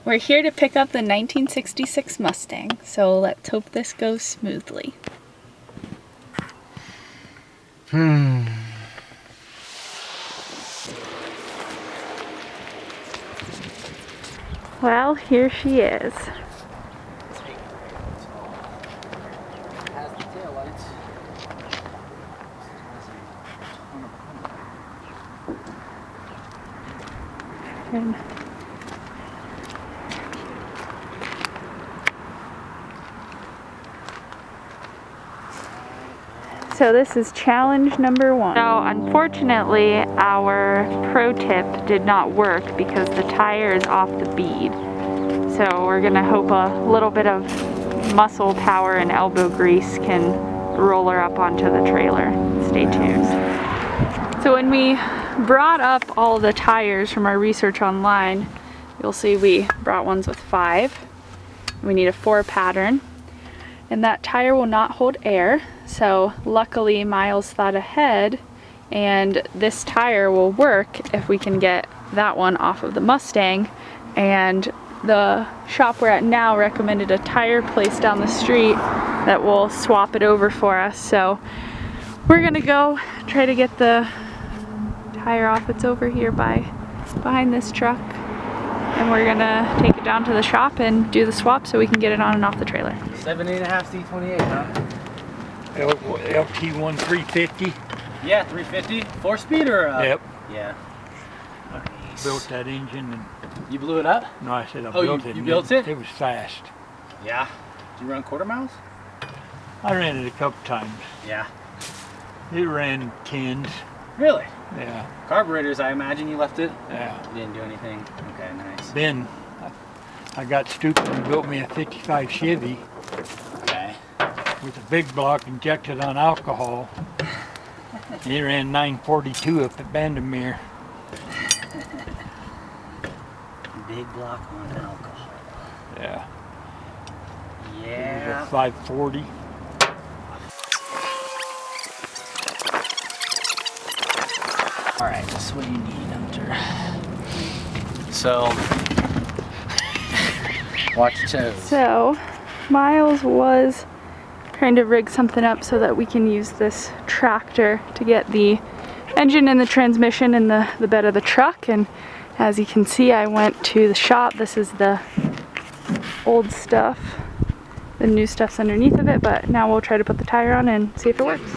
We're here to pick up the 1966 Mustang, so let's hope this goes smoothly. Well, here she is. So this is challenge number 1. So unfortunately our pro tip did not work because the tire is off the bead. So we're gonna hope a little bit of muscle power and elbow grease can roll her up onto the trailer. Stay tuned. So when we brought up all the tires from our research online, you'll see we brought ones with 5. We need a 4 pattern. And that tire will not hold air, so luckily Miles thought ahead, and this tire will work if we can get that one off of the Mustang. And the shop we're at now recommended a tire place down the street that will swap it over for us. So we're gonna go try to get the tire off. It's over here behind this truck. And we're gonna take it down to the shop and do the swap so we can get it on and off the trailer. 7.5 C28, huh? LT1 350. Yeah, 350. 4-speed or? Yep. Yeah. Nice. Built that engine and... You blew it up? No, I said I built it. You built it? It was fast. Yeah. Did you run quarter miles? I ran it a couple times. Yeah. It ran 10s. Really? Yeah. Carburetors, I imagine you left it? Yeah. You didn't do anything? Okay, nice. Then I got stupid and built me a 55 Chevy. Okay. With a big block injected on alcohol. It ran 942 up at Bandamere. Big block on alcohol. Yeah. Yeah. It was a 540. Alright, this is what you need, Hunter. So, watch your toes. So, Miles was trying to rig something up so that we can use this tractor to get the engine and the transmission in the bed of the truck. And as you can see, I went to the shop. This is the old stuff. The new stuff's underneath of it, but now we'll try to put the tire on and see if it works.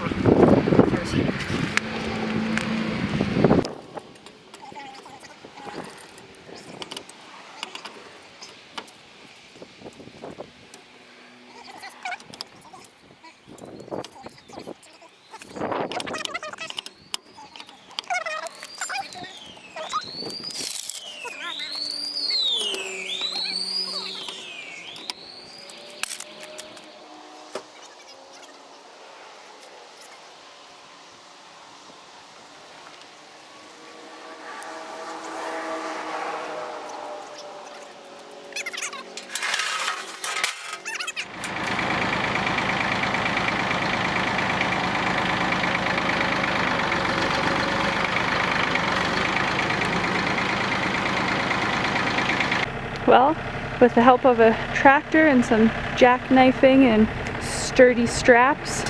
Well, with the help of a tractor and some jackknifing and sturdy straps,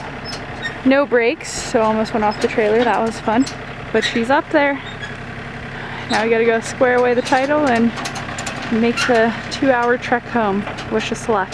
no brakes, so almost went off the trailer. That was fun. But she's up there. Now we gotta go square away the title and make the 2-hour trek home. Wish us luck.